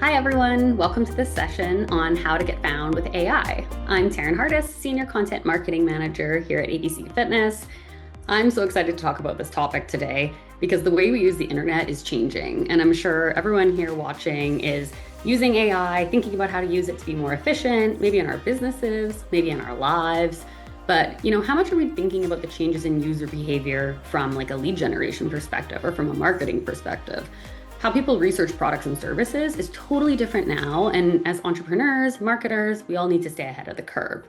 Hi, everyone. Welcome to this session on how to get found with AI. I'm Taryn Hardes, Senior Content Marketing Manager here at ABC Fitness. I'm so excited to talk about this topic today because the way we use the internet is changing. And I'm sure everyone here watching is using AI, thinking about how to use it to be more efficient, maybe in our businesses, maybe in our lives. But, how much are we thinking about the changes in user behavior from like a lead generation perspective or from a marketing perspective? How people research products and services is totally different now. And as entrepreneurs, marketers, we all need to stay ahead of the curve.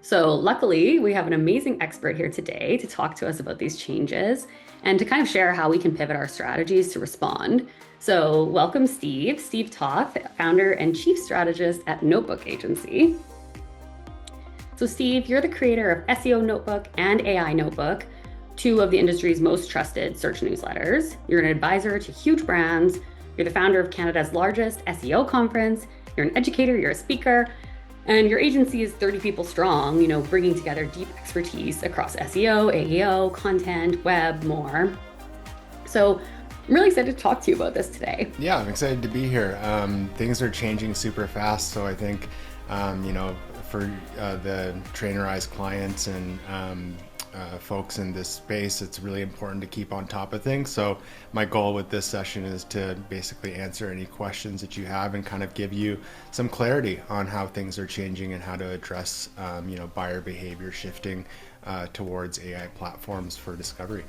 So luckily, we have an amazing expert here today to talk to us about these changes and to kind of share how we can pivot our strategies to respond. So welcome, Steve Toth, founder and chief strategist at Notebook Agency. So Steve, you're the creator of SEO Notebook and AI Notebook, two of the industry's most trusted search newsletters. You're an advisor to huge brands. You're the founder of Canada's largest SEO conference. You're an educator, you're a speaker, and your agency is 30 people strong, bringing together deep expertise across SEO, AEO, content, web, more. So I'm really excited to talk to you about this today. Yeah, I'm excited to be here. Things are changing super fast, so I think, for the Trainerize clients and folks in this space, it's really important to keep on top of things. So my goal with this session is to basically answer any questions that you have and kind of give you some clarity on how things are changing and how to address, buyer behavior shifting towards AI platforms for discovery.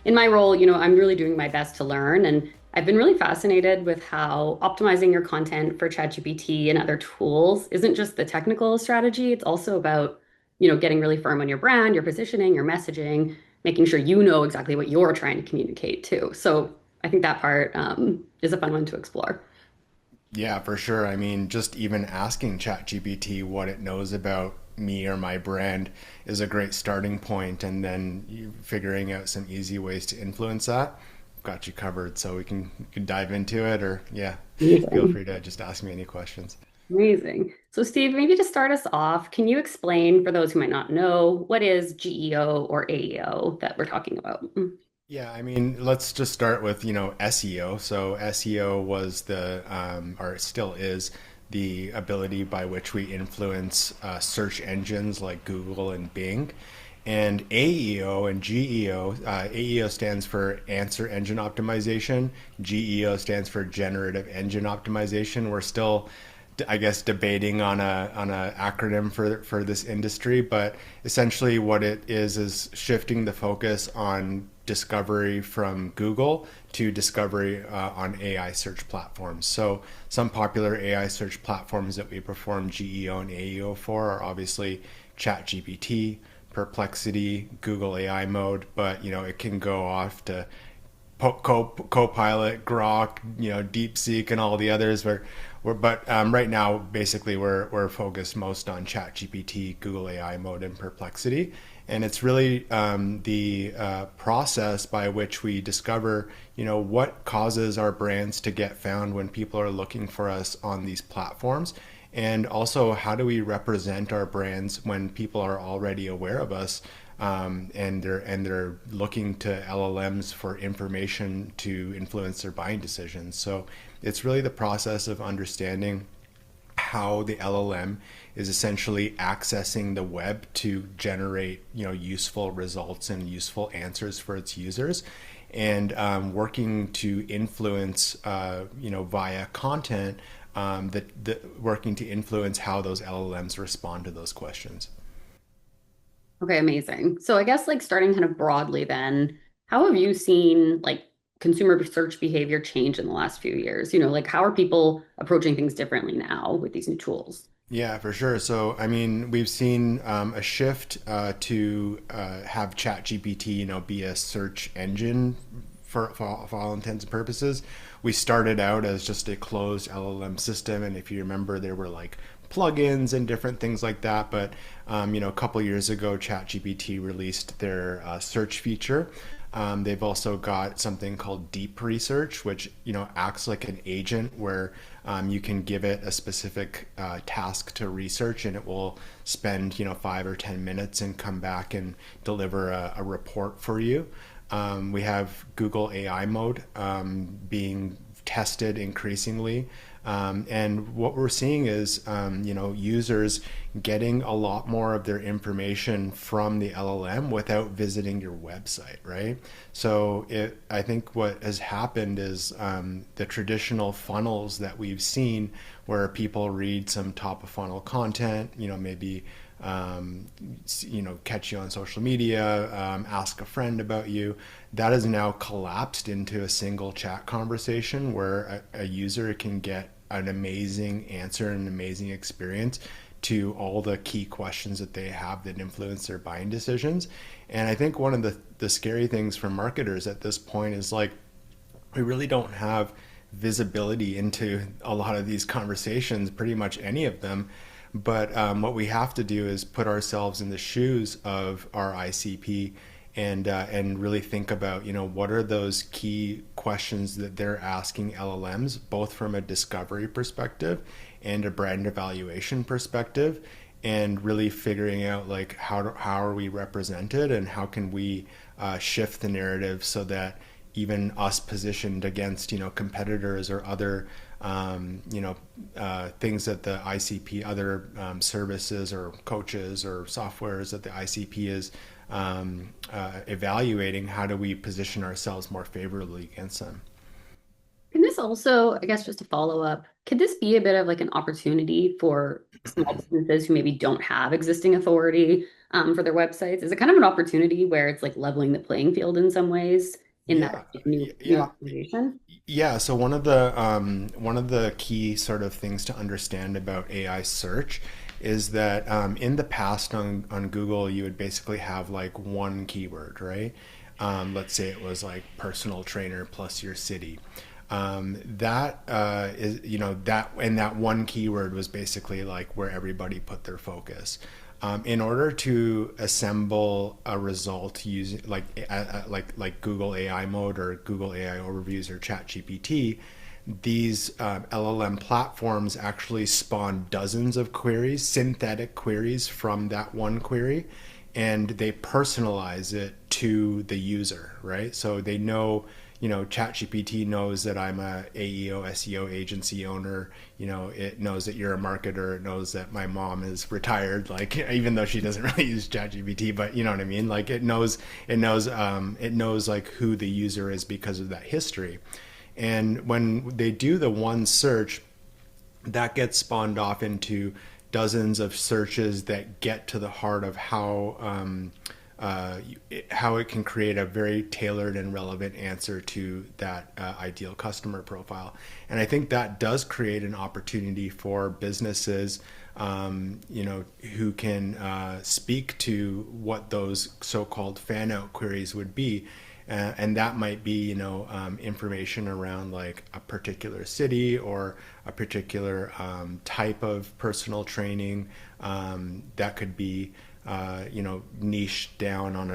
In my role, I'm really doing my best to learn, and I've been really fascinated with how optimizing your content for ChatGPT and other tools isn't just the technical strategy, it's also about getting really firm on your brand, your positioning, your messaging, making sure you know exactly what you're trying to communicate too. So I think that part is a fun one to explore. Yeah, for sure. I mean, just even asking ChatGPT what it knows about me or my brand is a great starting point, and then you figuring out some easy ways to influence that. Got you covered, so we can dive into it, or yeah, feel Amazing. free to just ask me any questions. Amazing. So Steve, maybe to start us off, can you explain for those who might not know, what is GEO or AEO that we're talking about? Yeah, I mean, let's just start with, SEO. So SEO was or still is, the ability by which we influence search engines like Google and Bing. And AEO and GEO, AEO stands for Answer Engine Optimization. GEO stands for Generative Engine Optimization. We're still, I guess, debating on a acronym for this industry, but essentially what it is shifting the focus on discovery from Google to discovery on AI search platforms. So some popular AI search platforms that we perform GEO and AEO for are obviously ChatGPT, Perplexity, Google AI Mode, but it can go off to Copilot, Grok, DeepSeek, and all the others. But right now, basically, we're focused most on ChatGPT, Google AI Mode, and Perplexity, and it's really the process by which we discover, what causes our brands to get found when people are looking for us on these platforms, and also how do we represent our brands when people are already aware of us, and they're looking to LLMs for information to influence their buying decisions. So it's really the process of understanding how the LLM is essentially accessing the web to generate useful results and useful answers for its users, and working to influence via content, working to influence how those LLMs respond to those questions. Okay, amazing. So I guess like starting kind of broadly then, how have you seen like consumer search behavior change in the last few years? Like how are people approaching things differently now with these new tools? Yeah, for sure. So, I mean, we've seen a shift to have ChatGPT, be a search engine for all intents and purposes. We started out as just a closed LLM system, and if you remember, there were like plugins and different things like that. But a couple years ago, ChatGPT released their search feature. They've also got something called deep research, which acts like an agent where you can give it a specific task to research, and it will spend 5 or 10 minutes and come back and deliver a report for you. We have Google AI mode being tested increasingly And what we're seeing is, users getting a lot more of their information from the LLM without visiting your website, right? So I think what has happened is the traditional funnels that we've seen where people read some top of funnel content, maybe catch you on social media, ask a friend about you. That is now collapsed into a single chat conversation where a user can get an amazing answer and an amazing experience to all the key questions that they have that influence their buying decisions. And I think one of the scary things for marketers at this point is like, we really don't have visibility into a lot of these conversations, pretty much any of them. But what we have to do is put ourselves in the shoes of our ICP and really think about, what are those key questions that they're asking LLMs, both from a discovery perspective and a brand evaluation perspective, and really figuring out like how are we represented and how can we shift the narrative so that even us positioned against competitors or other things that the ICP, other services or coaches or softwares that the ICP is evaluating, how do we position ourselves more favorably against them? Can this also, I guess, just to follow up, could this be a bit of like an opportunity for small businesses who maybe don't have existing authority for their websites? Is it kind of an opportunity where it's like leveling the playing field in some ways in that Yeah, new yeah, optimization? yeah. So one of the key sort of things to understand about AI search is that in the past on Google, you would basically have like one keyword, right? Let's say it was like personal trainer plus your city. That is, that and that one keyword was basically like where everybody put their focus. In order to assemble a result using like Google AI mode or Google AI overviews or ChatGPT, these LLM platforms actually spawn dozens of queries, synthetic queries from that one query, and they personalize it to the user, right? So they know, ChatGPT knows that I'm a AEO SEO agency owner. It knows that you're a marketer. It knows that my mom is retired. Like, even though she doesn't really use ChatGPT, but you know what I mean. Like, it knows like who the user is because of that history. And when they do the one search, that gets spawned off into dozens of searches that get to the heart of how it can create a very tailored and relevant answer to that ideal customer profile. And I think that does create an opportunity for businesses, who can speak to what those so-called fan out queries would be. And that might be, information around like a particular city or a particular type of personal training that could be, niche down on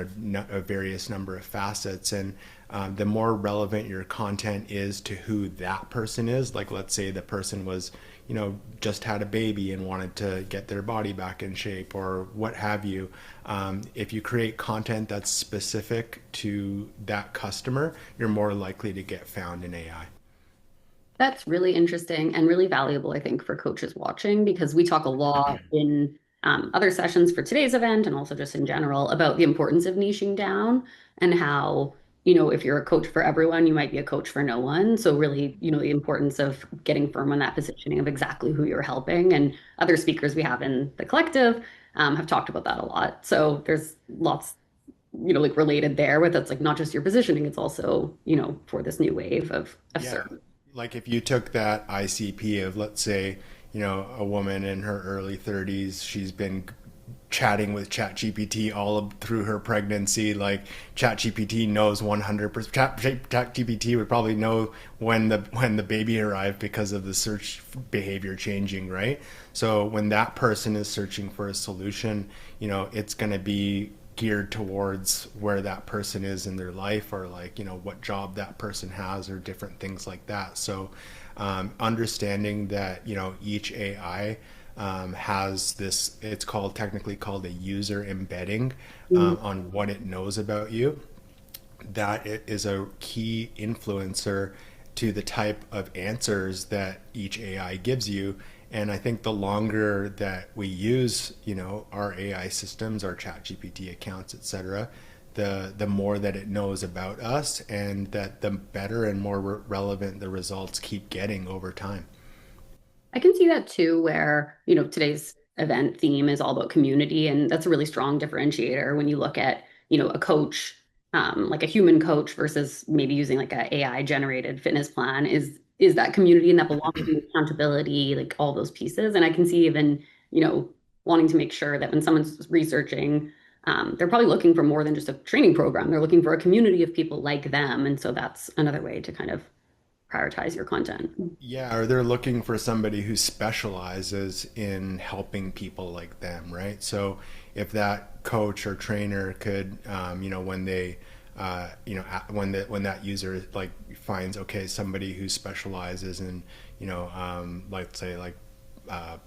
a various number of facets. And the more relevant your content is to who that person is, like let's say the person was, just had a baby and wanted to get their body back in shape or what have you. If you create content that's specific to that customer, you're more likely to get found in AI. That's really interesting and really valuable, I think, for coaches watching because we talk a lot in other sessions for today's event and also just in general about the importance of niching down and how, if you're a coach for everyone, you might be a coach for no one. So really, the importance of getting firm on that positioning of exactly who you're helping. And other speakers we have in the collective have talked about that a lot. So there's lots, like related there with it's like not just your positioning, it's also, for this new wave of Yeah, service. like if you took that ICP of, let's say, a woman in her early 30s, she's been chatting with ChatGPT through her pregnancy. Like ChatGPT knows 100%. ChatGPT would probably know when the baby arrived because of the search behavior changing, right? So when that person is searching for a solution, it's going to be geared towards where that person is in their life or like what job that person has or different things like that. So understanding that each AI has this, it's technically called a user embedding on what it knows about you, that it is a key influencer to the type of answers that each AI gives you. And I think the longer that we use, our AI systems, our ChatGPT accounts, etc., the more that it knows about us, and that the better and more relevant the results keep getting over time. I can see that too, where, today's event theme is all about community, and that's a really strong differentiator when you look at, a coach, like a human coach versus maybe using like a AI generated fitness plan is that community and that belonging, accountability, like all those pieces. And I can see even, wanting to make sure that when someone's researching, they're probably looking for more than just a training program. They're looking for a community of people like them. And so that's another way to kind of prioritize your content. Yeah, or they're looking for somebody who specializes in helping people like them, right? So if that coach or trainer could, when they, when that user like finds, okay, somebody who specializes in, let's say like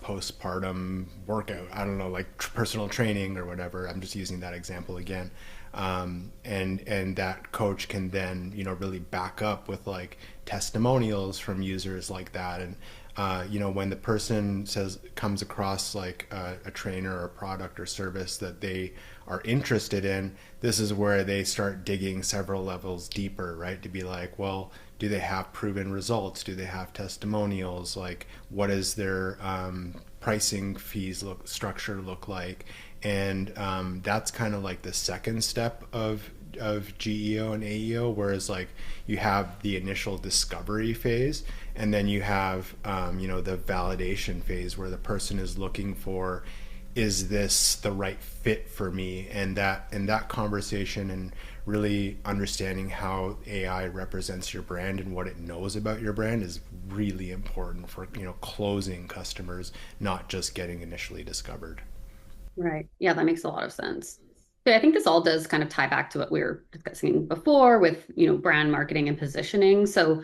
postpartum workout, I don't know, like personal training or whatever. I'm just using that example again. And that coach can then really back up with like testimonials from users like that. And when the person comes across like a trainer or a product or service that they are interested in, this is where they start digging several levels deeper, right? To be like, well, do they have proven results? Do they have testimonials? Like, what is their pricing fees structure look like? And that's kind of like the second step of GEO and AEO, whereas like you have the initial discovery phase, and then you have the validation phase where the person is looking for, is this the right fit for me? And that conversation and really understanding how AI represents your brand and what it knows about your brand is really important for closing customers, not just getting initially discovered. Right. Yeah, that makes a lot of sense. So I think this all does kind of tie back to what we were discussing before with, brand marketing and positioning. So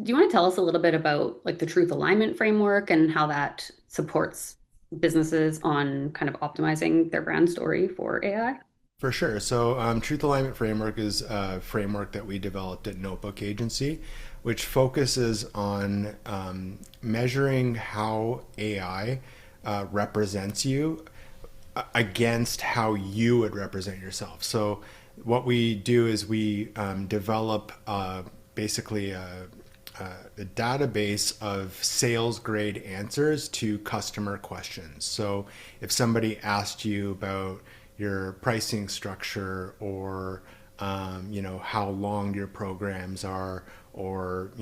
do you want to tell us a little bit about like the truth alignment framework and how that supports businesses on kind of optimizing their brand story for AI? For sure. So, Truth Alignment Framework is a framework that we developed at Notebook Agency, which focuses on measuring how AI represents you against how you would represent yourself. So, what we do is we develop basically a database of sales grade answers to customer questions. So, if somebody asked you about your pricing structure, or how long your programs are, or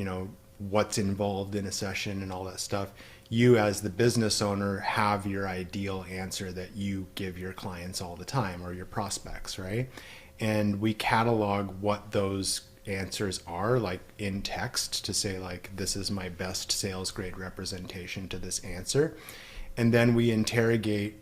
what's involved in a session and all that stuff, you as the business owner have your ideal answer that you give your clients all the time, or your prospects, right? And we catalog what those answers are, like in text, to say like, this is my best sales grade representation to this answer. And then we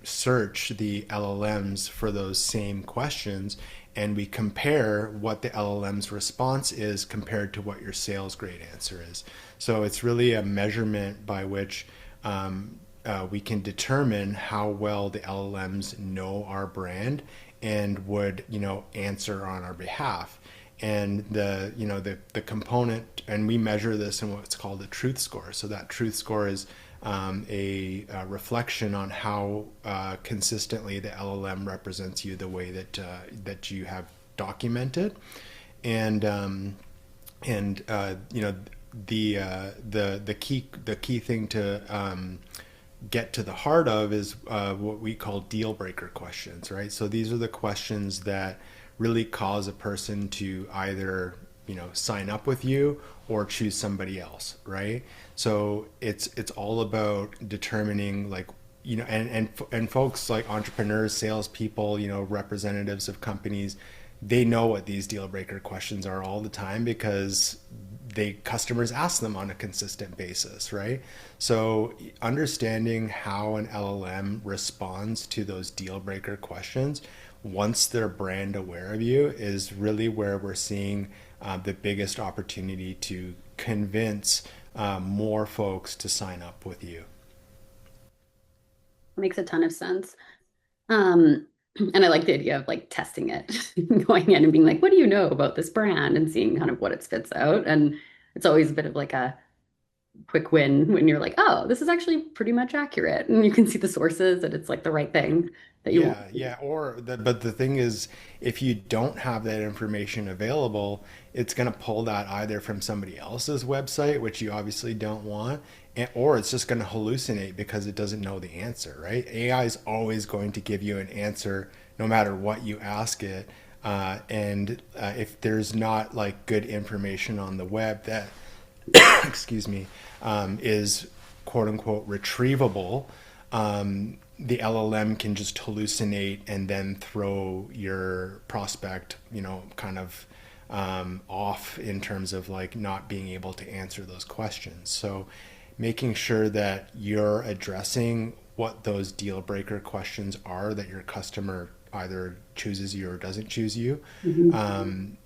search the LLMs for those same questions, and we compare what the LLM's response is compared to what your sales grade answer is. So it's really a measurement by which we can determine how well the LLMs know our brand and would answer on our behalf. And the component, and we measure this in what's called a truth score. So that truth score is a reflection on how consistently the LLM represents you the way that you have documented. And the key thing to get to the heart of is what we call deal breaker questions, right? So these are the questions that really cause a person to either sign up with you or choose somebody else, right? So it's all about determining, like, and folks like entrepreneurs, salespeople, representatives of companies, they know what these deal breaker questions are all the time because customers ask them on a consistent basis, right? So understanding how an LLM responds to those deal breaker questions once they're brand aware of you is really where we're seeing the biggest opportunity to convince more folks to sign up with you. Makes a ton of sense. And I like the idea of like testing it, going in and being like, what do you know about this brand and seeing kind of what it spits out. And it's always a bit of like a quick win when you're like, oh, this is actually pretty much accurate. And you can see the sources and it's like the right thing that you want. Yeah, yeah. But the thing is, if you don't have that information available, it's going to pull that either from somebody else's website, which you obviously don't want, or it's just going to hallucinate because it doesn't know the answer, right? AI is always going to give you an answer no matter what you ask it. And if there's not like good information on the web that, excuse me, is quote unquote retrievable, the LLM can just hallucinate and then throw your prospect, kind of off in terms of like not being able to answer those questions. So making sure that you're addressing what those deal breaker questions are that your customer either chooses you or doesn't choose you, Mhm.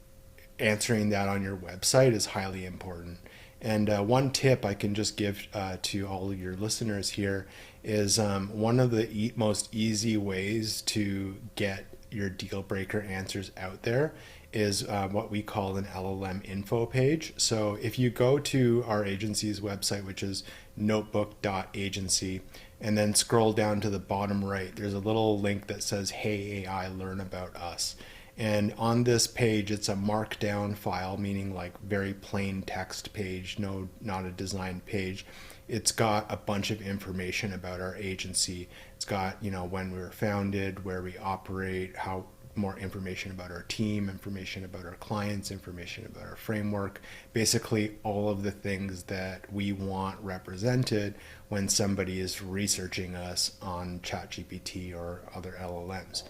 answering that on your website is highly important. And one tip I can just give to all of your listeners here is one of the most easy ways to get your deal breaker answers out there is what we call an LLM info page. So if you go to our agency's website, which is notebook.agency, and then scroll down to the bottom right, there's a little link that says, Hey AI, learn about us. And on this page, it's a markdown file, meaning like very plain text page, no, not a designed page. It's got a bunch of information about our agency. It's got, when we were founded, where we operate, how more information about our team, information about our clients, information about our framework, basically all of the things that we want represented when somebody is researching us on ChatGPT or other LLMs.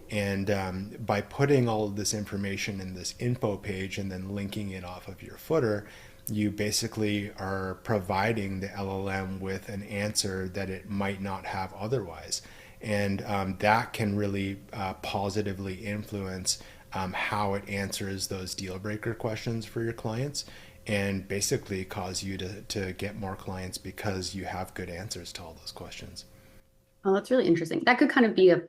And by putting all of this information in this info page and then linking it off of your footer, you basically are providing the LLM with an answer that it might not have otherwise. And that can really positively influence how it answers those deal breaker questions for your clients and basically cause you to get more clients because you have good answers to all those questions. Oh, that's really interesting. That could kind of be a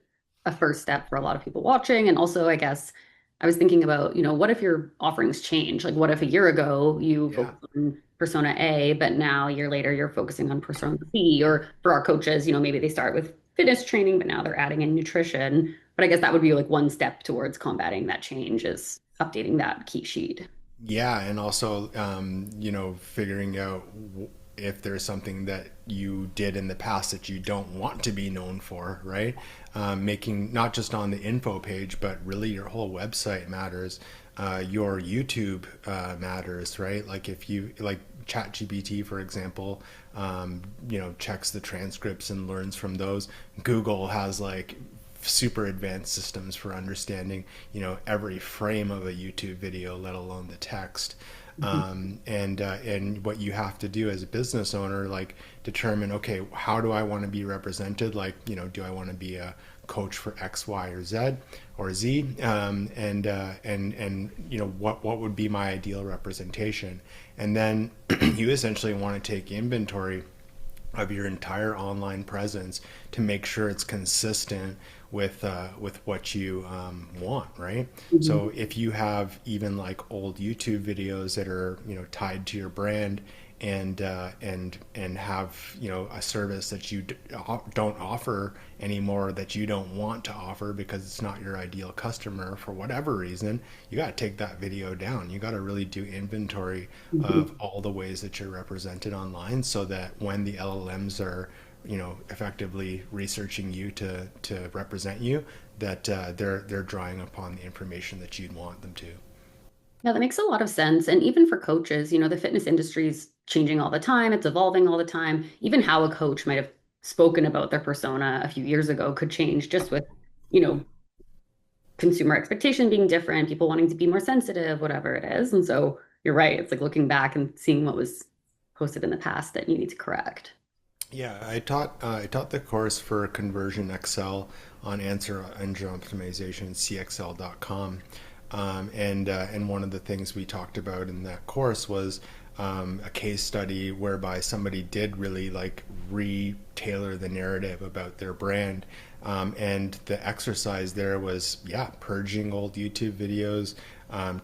first step for a lot of people watching. And also, I guess I was thinking about, what if your offerings change? Like, what if a year ago you Yeah. focused on persona A, but now a year later you're focusing on persona B? Or for our coaches, maybe they start with fitness training, but now they're adding in nutrition. But I guess that would be like one step towards combating that change is updating that key sheet. Yeah, and also, figuring out if there's something that you did in the past that you don't want to be known for, right? Making not just on the info page, but really your whole website matters. Your YouTube matters, right? Like if you like ChatGPT, for example, checks the transcripts and learns from those. Google has like super advanced systems for understanding, every frame of a YouTube video, let alone the text. And what you have to do as a business owner, like determine, okay, how do I want to be represented? Like, do I want to be a coach for X, Y, or Z, or Z? And what would be my ideal representation? And then you essentially want to take inventory of your entire online presence to make sure it's consistent with what you want, right? Mhm. So if you have even like old YouTube videos that are tied to your brand and have a service that you don't offer anymore, that you don't want to offer because it's not your ideal customer for whatever reason, you got to take that video down. You got to really do inventory Mhm. of all the ways that you're represented online so that when the LLMs are effectively researching you to represent you, that they're drawing upon the information that you'd want them to. Yeah, that makes a lot of sense. And even for coaches, the fitness industry is changing all the time, it's evolving all the time. Even how a coach might have spoken about their persona a few years ago could change just with, you know, consumer expectation being different, people wanting to be more sensitive, whatever it is. And so you're right. It's like looking back and seeing what was posted in the past that you need to correct. Yeah, I taught the course for Conversion Excel on answer engine optimization, cxl.com. And one of the things we talked about in that course was a case study whereby somebody did really like re-tailor the narrative about their brand. And the exercise there was, yeah, purging old YouTube videos,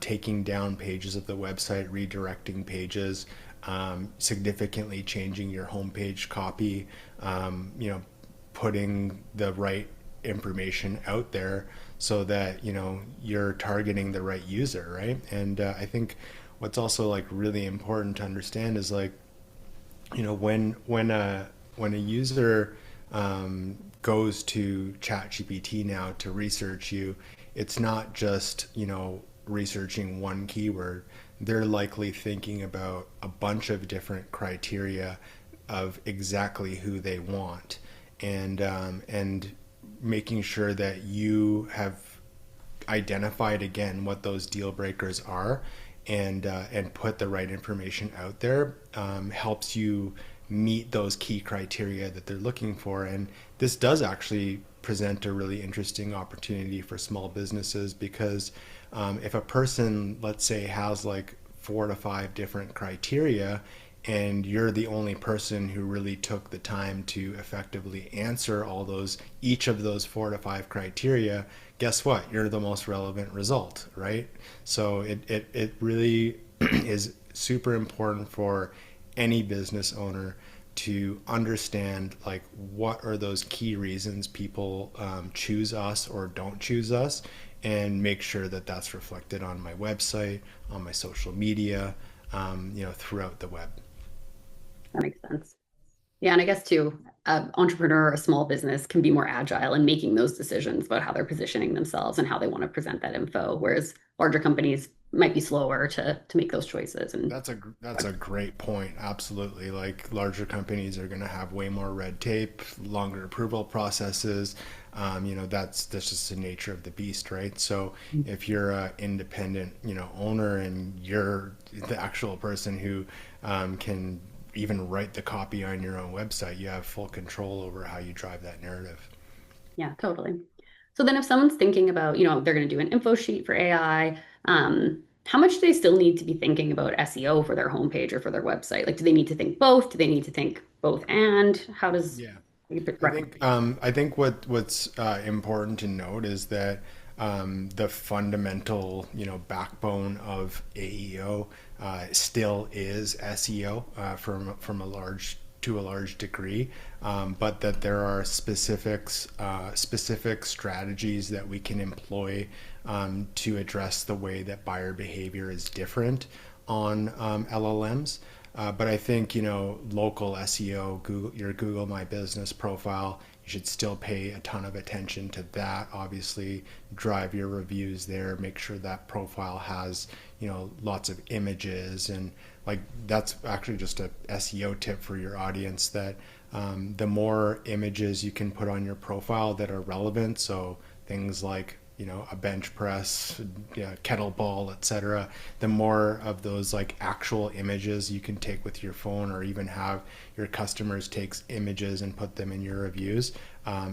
taking down pages of the website, redirecting pages, significantly changing your homepage copy, putting the right information out there so that you're targeting the right user, right? And I think what's also like really important to understand is like when a user goes to ChatGPT now to research you, it's not just researching one keyword. They're likely thinking about a bunch of different criteria of exactly who they want, and making sure that you have identified again what those deal breakers are, and put the right information out there, helps you meet those key criteria that they're looking for. And this does actually present a really interesting opportunity for small businesses, because if a person, let's say, has like 4 to 5 different criteria, and you're the only person who really took the time to effectively answer each of those 4 to 5 criteria, guess what? You're the most relevant result, right? So it really is super important for any business owner to understand like what are those key reasons people choose us or don't choose us, and make sure that that's reflected on my website, on my social media, throughout the web. That makes sense. Yeah, and I guess too, an entrepreneur or a small business can be more agile in making those decisions about how they're positioning themselves and how they want to present that info, whereas larger companies might be slower to make those choices. And That's a great point. Absolutely. Like larger companies are going to have way more red tape, longer approval processes. That's just the nature of the beast, right? So if you're an independent, owner, and you're the actual person who can even write the copy on your own website, you have full control over how you drive that narrative. yeah, totally. So then if someone's thinking about, they're going to do an info sheet for AI, how much do they still need to be thinking about SEO for their homepage or for their website? Like, do they need to think both? Do they need to think both? And how does Yeah. you I recommend? think what's important to note is that the fundamental backbone of AEO still is SEO, from a large degree, but that there are specific strategies that we can employ to address the way that buyer behavior is different on LLMs. But I think local SEO, your Google My Business profile, you should still pay a ton of attention to that. Obviously, drive your reviews there. Make sure that profile has lots of images, and like that's actually just a SEO tip for your audience, that the more images you can put on your profile that are relevant, so things like a bench press, kettlebell, etc. The more of those like actual images you can take with your phone, or even have your customers take images and put them in your reviews,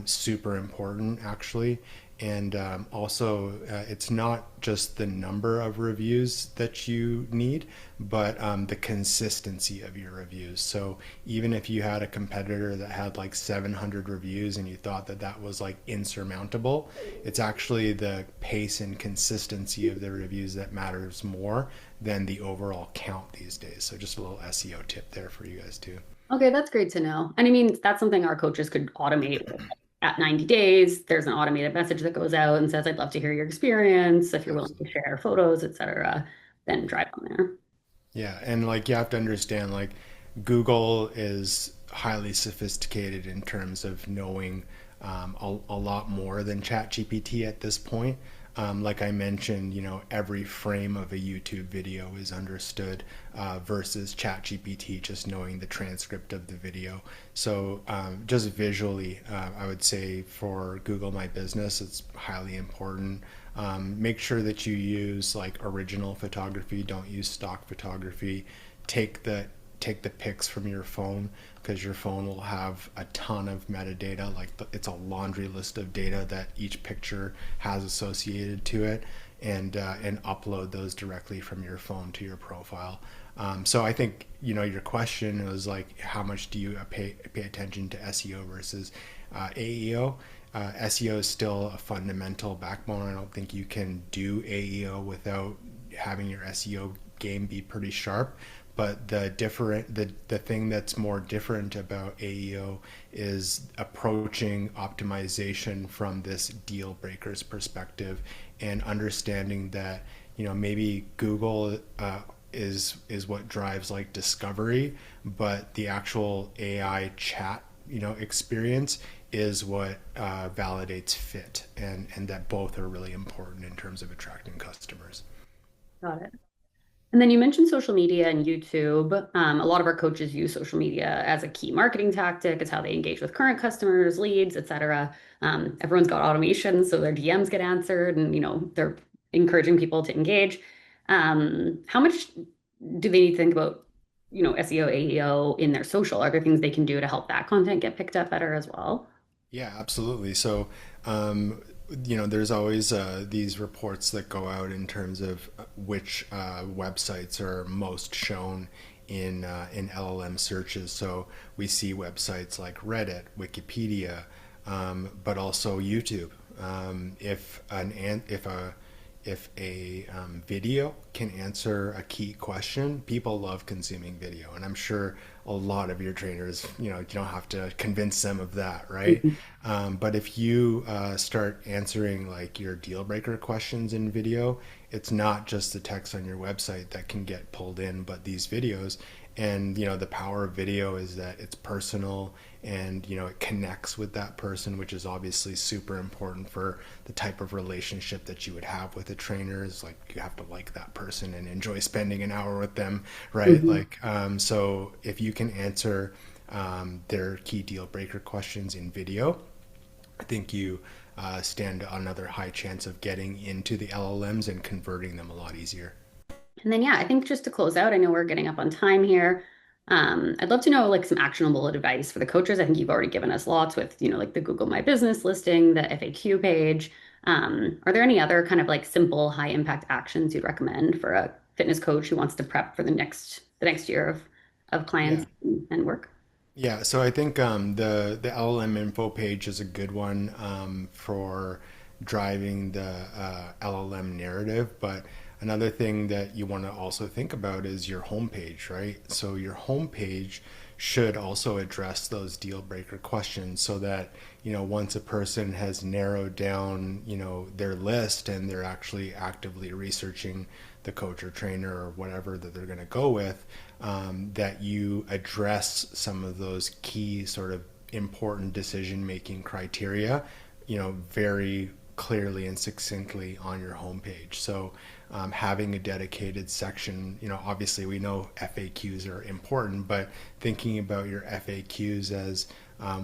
super important actually. And also, it's not just the number of reviews that you need, but the consistency of your reviews. So even if you had a competitor that had like 700 reviews and you thought that that was like insurmountable, it's actually the pace and consistency of the reviews that matters more than the overall count these days. So just a little SEO tip there for you guys too. Okay, that's great to know. And I mean, that's something our coaches could automate. At 90 days, there's an automated message that goes out and says, I'd love to hear your experience. If you're willing to Absolutely. share photos, etc., then drive on there. Yeah, and like you have to understand, like Google is highly sophisticated in terms of knowing a lot more than ChatGPT at this point. Like I mentioned, every frame of a YouTube video is understood, versus ChatGPT just knowing the transcript of the video. So just visually, I would say for Google My Business, it's highly important. Make sure that you use like original photography. Don't use stock photography. Take the take the pics from your phone, because your phone will have a ton of metadata, like it's a laundry list of data that each picture has associated to it, and upload those directly from your phone to your profile. So I think your question was like, how much do you pay attention to SEO versus AEO? SEO is still a fundamental backbone. I don't think you can do AEO without having your SEO game be pretty sharp. But the thing that's more different about AEO is approaching optimization from this deal breakers perspective and understanding that maybe Google is what drives like discovery, but the actual AI chat experience is what validates fit, and that both are really important in terms of attracting customers. Got it. And then you mentioned social media and YouTube. A lot of our coaches use social media as a key marketing tactic. It's how they engage with current customers, leads, etc. Everyone's got automation, so their DMs get answered, and they're encouraging people to engage. How much do they need to think about, SEO, AEO in their social? Are there things they can do to help that content get picked up better as well? Yeah, absolutely. So, there's always these reports that go out in terms of which websites are most shown in LLM searches. So we see websites like Reddit, Wikipedia, but also YouTube. If a video can answer a key question, people love consuming video, and I'm sure a lot of your trainers, you don't have to convince them of that, right? Mhm. But if you start answering like your deal breaker questions in video, it's not just the text on your website that can get pulled in, but these videos. And the power of video is that it's personal, and it connects with that person, which is obviously super important for the type of relationship that you would have with a trainer. Is like you have to like that person and enjoy spending an hour with them, right? Mhm. Like so if you can answer their key deal breaker questions in video, I think you stand another high chance of getting into the LLMs and converting them a lot easier. And then, yeah, I think just to close out, I know we're getting up on time here. I'd love to know like some actionable advice for the coaches. I think you've already given us lots with, like the Google My Business listing, the FAQ page. Are there any other kind of like simple high impact actions you'd recommend for a fitness coach who wants to prep for the next year of Yeah. clients and work? Yeah, so I think the LLM info page is a good one for driving the LLM narrative. But another thing that you want to also think about is your homepage, right? So your homepage should also address those deal breaker questions so that once a person has narrowed down their list and they're actually actively researching the coach or trainer or whatever that they're going to go with, that you address some of those key sort of important decision making criteria, very clearly and succinctly on your homepage. So having a dedicated section, obviously we know FAQs are important, but thinking about your FAQs as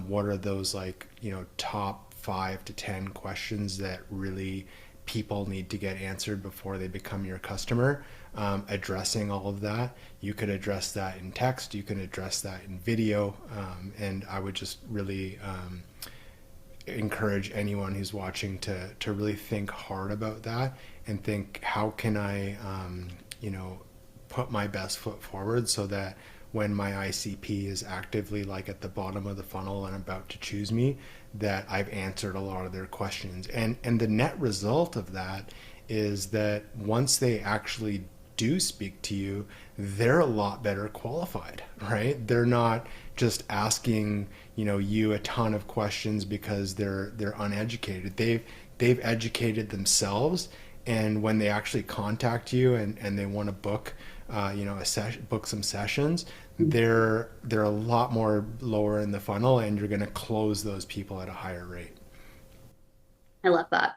what are those like, top 5 to 10 questions that really people need to get answered before they become your customer, addressing all of that. You could address that in text, you can address that in video, and I would just really encourage anyone who's watching to really think hard about that and think, how can I, put my best foot forward so that when my ICP is actively like at the bottom of the funnel and about to choose me, that I've answered a lot of their questions. And the net result of that is that once they actually do speak to you, they're a lot better qualified, right? They're not just asking, you a ton of questions because they're uneducated. They've educated themselves, and when they actually contact you and they want to book book some sessions, they're a lot more lower in the funnel, and you're going to close those people at a higher rate. I love that.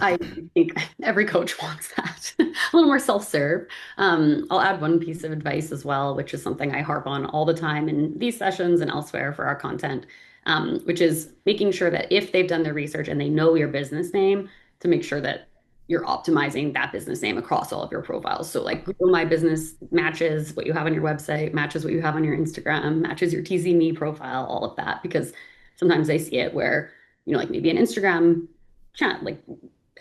I think every coach wants that. A little more self-serve. I'll add one piece of advice as well, which is something I harp on all the time in these sessions and elsewhere for our content, which is making sure that if they've done their research and they know your business name, to make sure that you're optimizing that business name across all of your profiles. So like Google My Business matches what you have on your website, matches what you have on your Instagram, matches your TZ Me profile, all of that, because sometimes I see it where, like maybe an Instagram chat like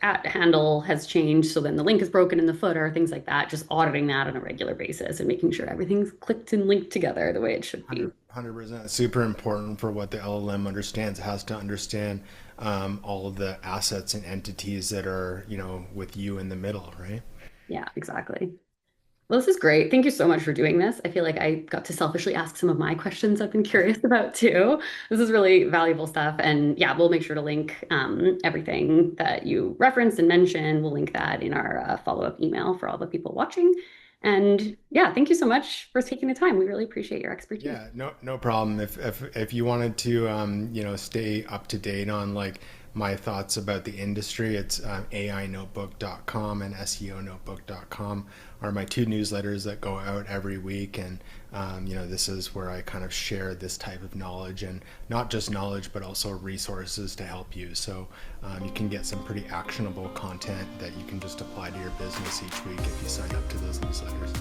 at handle has changed, so then the link is broken in the footer, things like that. Just auditing that on a regular basis and making sure everything's clicked and linked together the way it should be. 100%. Super important for what the LLM understands. It has to understand all of the assets and entities that are, with you in the middle, right? Yeah, exactly. Well, this is great. Thank you so much for doing this. I feel like I got to selfishly ask some of my questions I've been curious about too. This is really valuable stuff. And yeah, we'll make sure to link everything that you referenced and mentioned. We'll link that in our follow-up email for all the people watching. And yeah, thank you so much for taking the time. We really appreciate your expertise. Yeah, no problem. If you wanted to, stay up to date on like my thoughts about the industry, it's AInotebook.com and SEO Notebook.com are my two newsletters that go out every week. And, this is where I kind of share this type of knowledge, and not just knowledge, but also resources to help you. So you can get some pretty actionable content that you can just apply to your business each week if you sign up to those newsletters.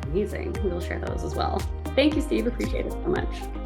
Amazing. We'll share those as well. Thank you, Steve. Appreciate it so much.